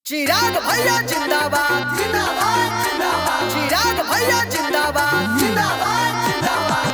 चिराग भैया जिंदाबाद जिंदाबाद जिंदाबाद। चिराग भैया जिंदाबाद जिंदाबाद जिंदाबाद।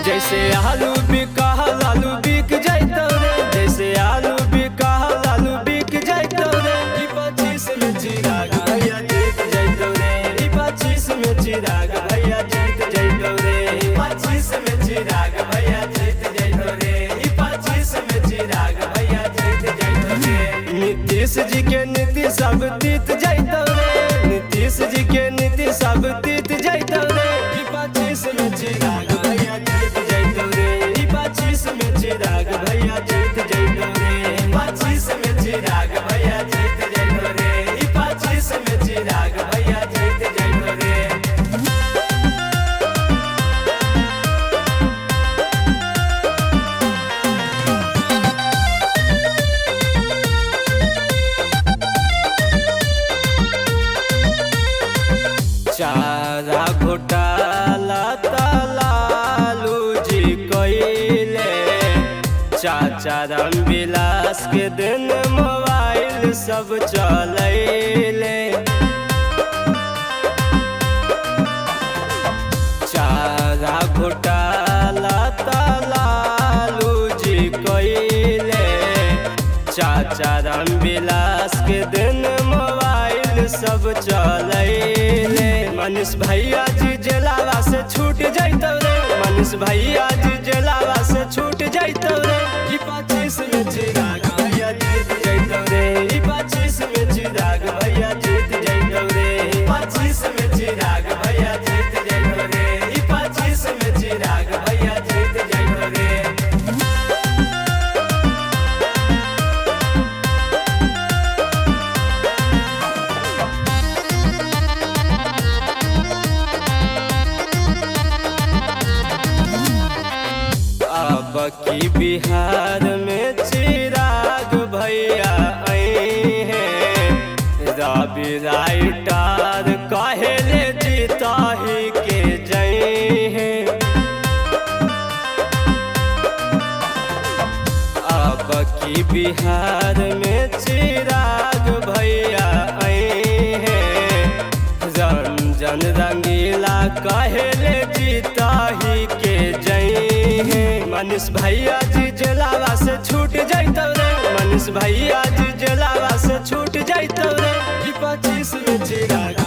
जैसे आलू बिका लालू बिक जाइतो रे, जैसे आलू बिका लालू बिक जाइतो रे। 25 में चिराग भैया जीत जाइतो रे, 25 में चिराग भैया जीत जाइतो रे, 25 में चिराग भैया जीत जाइतो रे, 25 में चिराग भैया जीत जाइतो रे। नीतीश जी के नीति सब तीत जाइतो रे, नीतीश जी के नीति सब तीत जाइतो रे। 25 में चिराग भैया जीत जाइतो रे, 25 में चिराग भैया जीत जाइतो रे, 25 में चिराग भैया जीत जाइतो रे, 25 में चिराग भैया जीत जाइतो रे। चारा घोटाला लालू जी कइले, चाचा रामविलास के दिन मोबाइल सब चलैले। चारा घोटाला लालू जी कइले, चाचा रामविलास के दिन मोबाइल सब चलैले। मनीष भैया जी जेलावा से छूट जाइतो रे, मनीष भैया जी जेलावा से छूट जाइतो रे। 25 में चिराग भैया जीत जाइतो रे, 25 में चिराग भैया जीत जाइतो रे, 25 में चिराग भैया जीत जाइतो रे, 25 में चिराग भैया जीत जाइतो रे। अब की बिहार में चिराग भैया आई हैं, रवि राइटर कहेले जीता ही के जई हैं। अब की बिहार में चिराग भैया आई हैं, रंजन रंगीला कहेले जीता ही के जई हैं। मनीष भैया जी जेलावा से छूट जाइतो रे, मनीष भैया जी जेलावा से छूट जाइतो रे। 25 में चिराग